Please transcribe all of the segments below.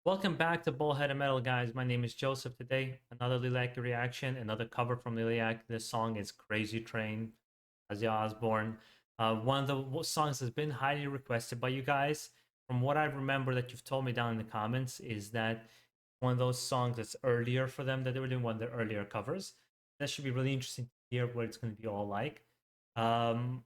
Welcome back to BaldHeaded Metal, guys. My name is Joseph. Today, another Liliac reaction, another cover from Liliac. This song is Crazy Train, Ozzy Osbourne. One of the songs that's been highly requested by you guys. From what I remember that you've told me down in the comments is that one of those songs that's earlier for them, that they were doing one of their earlier covers. That should be really interesting to hear what it's going to be all like. Um,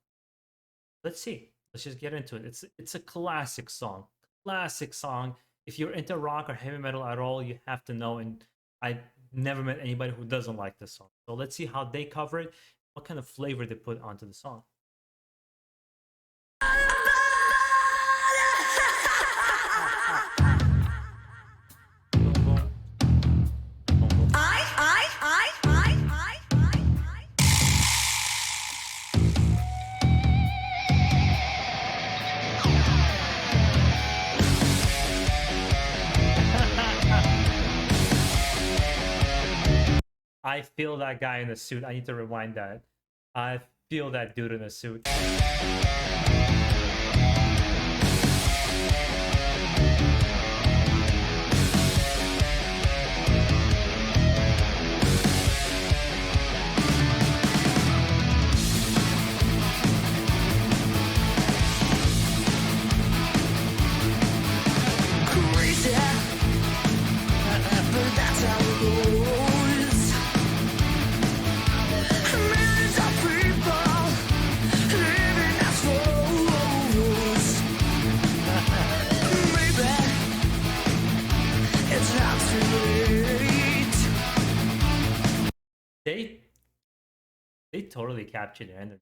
let's see. Let's just get into it. It's a classic song. Classic song. If you're into rock or heavy metal at all, you have to know. And I never met anybody who doesn't like this song. So let's see how they cover it, what kind of flavor they put onto the song. I feel that guy in the suit. I need to rewind that. I feel that dude in the suit. Crazy, but that's how it goes. Millions of people living as fools. Maybe it's not too late. They totally captured their energy.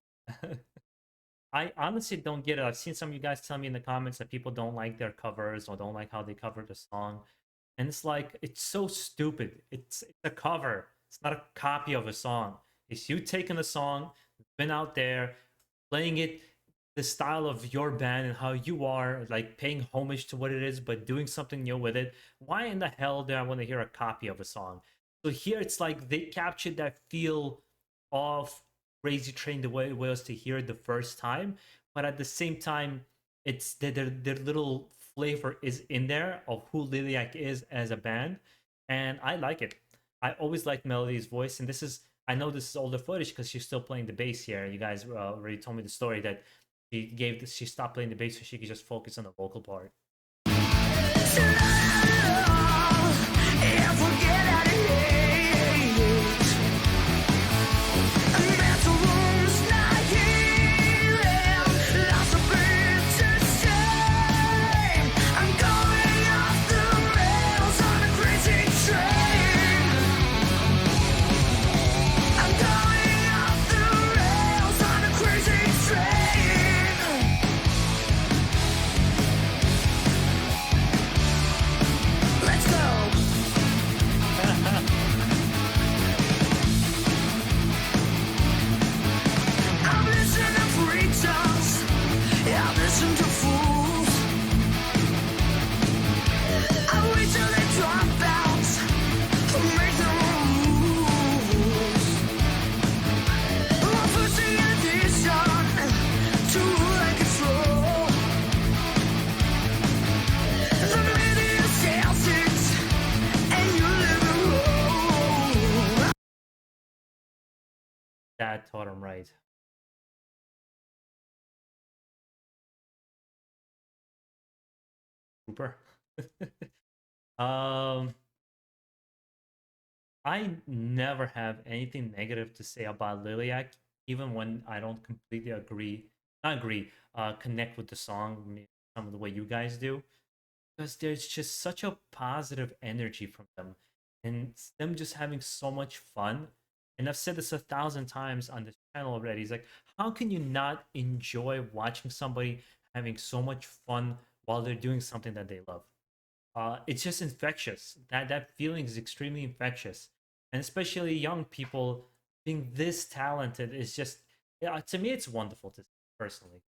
I honestly don't get it. I've seen some of you guys tell me in the comments that people don't like their covers or don't like how they cover the song. And it's like, it's so stupid. It's a cover. It's not a copy of a song. It's you taking a song, been out there, playing it the style of your band and how you are, like paying homage to what it is, but doing something new with it. Why in the hell do I want to hear a copy of a song? So here it's like they captured that feel of Crazy Train the way it was to hear it the first time, but at the same time, it's their little flavor is in there of who Liliac is as a band, and I like it. I always liked Melody's voice, and this is, I know this is older footage because she's still playing the bass here. You guys already told me the story that she stopped playing the bass so she could just focus on the vocal part. Dad taught him right. Cooper. um, I never have anything negative to say about Liliac, even when I don't completely agree, not agree, connect with the song, some of the way you guys do, because there's just such a positive energy from them, and them just having so much fun. And I've said this 1,000 times on this channel already. It's like, how can you not enjoy watching somebody having so much fun while they're doing something that they love? It's just infectious. That feeling is extremely infectious, and especially young people being this talented is just, yeah, to me it's wonderful to see personally.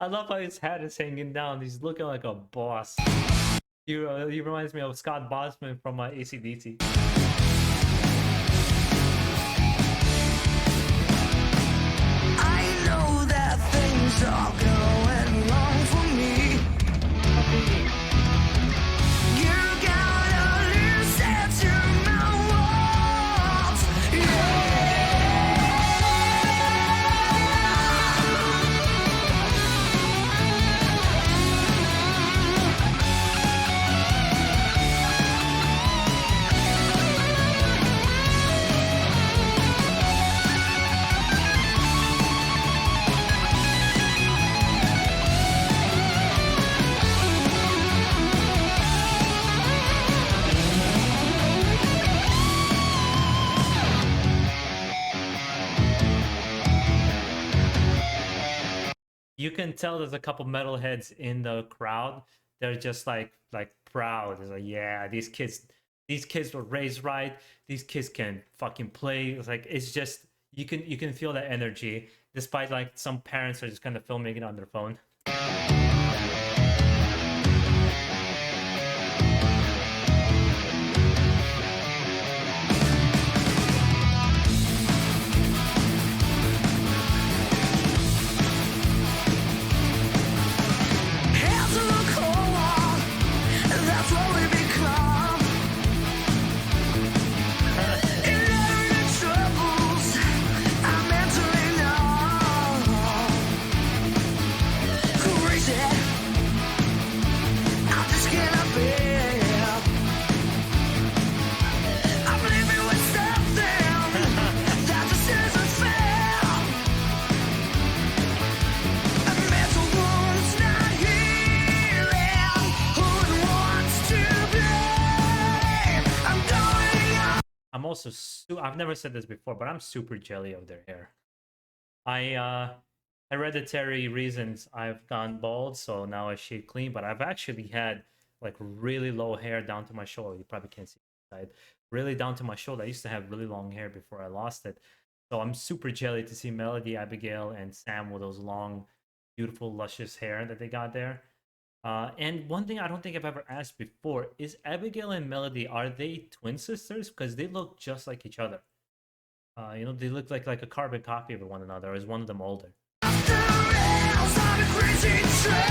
I love how his hat is hanging down. He's looking like a boss. He reminds me of Scott Bosman from AC/DC. I know that things are going wrong for me. You gotta listen to my words. You can tell there's a couple metalheads in the crowd. They're just like proud. It's like, yeah, these kids were raised right. These kids can fucking play. It's like it's just you can feel that energy, despite like some parents are just kind of filming it on their phone. Hands to the cold wall, that's what we become. In every troubles, I'm mentally numb. Crazy, I just cannot bear. I'm living with something that just isn't fair. A mental wound's not healing. Who wants to blame? I'm going on. I'm also I've never said this before, but I'm super jelly of their hair. Hereditary reasons I've gone bald, so now I shave clean, but I've actually had like really low hair down to my shoulder. You probably can't see the side. Really down to my shoulder. I used to have really long hair before I lost it. So I'm super jelly to see Melody, Abigail, and Sam with those long, beautiful, luscious hair that they got there. And one thing I don't think I've ever asked before is Abigail and Melody, are they twin sisters? Because they look just like each other. They look like a carbon copy of one another. Or is one of them older? The rails on a crazy train.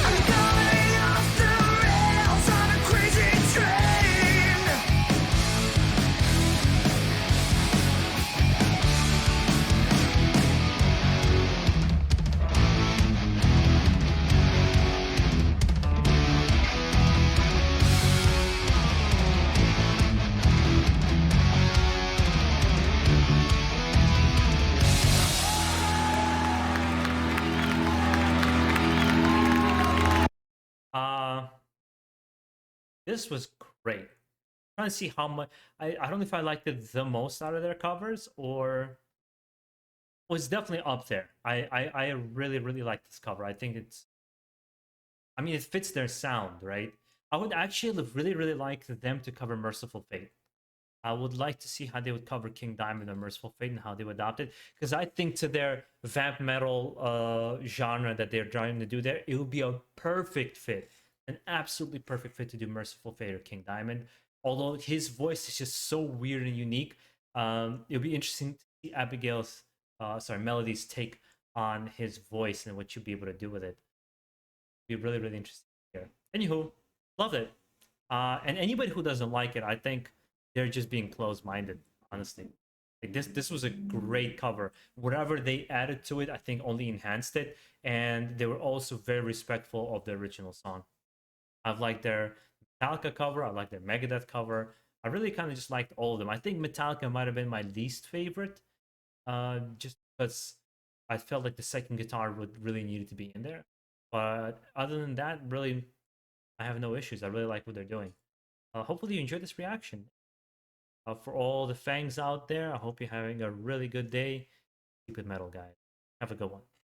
I'm going off the rails on a crazy train. Uh, this was great. Trying to see how much I don't know if I liked it the most out of their covers or was definitely up there. I really really like this cover. I think it fits their sound, right? I would actually really really like them to cover Merciful Fate. I would like to see how they would cover King Diamond and Merciful Fate and how they would adopt it. Because I think to their vamp metal genre that they're trying to do there, it would be a perfect fit. An absolutely perfect fit to do Merciful Fate or King Diamond. Although his voice is just so weird and unique. It'll be interesting to see Melody's take on his voice and what you'll be able to do with it. It'll be really, really interesting here. Anywho, love it. And anybody who doesn't like it, I think they're just being closed-minded, honestly. Like this was a great cover. Whatever they added to it, I think only enhanced it, and they were also very respectful of the original song. I've liked their Metallica cover. I like their Megadeth cover. I really kind of just liked all of them. I think Metallica might have been my least favorite, just because I felt like the second guitar would really needed to be in there. But other than that, really, I have no issues. I really like what they're doing. Hopefully, you enjoyed this reaction. For all the fangs out there, I hope you're having a really good day. Keep it metal, guys. Have a good one.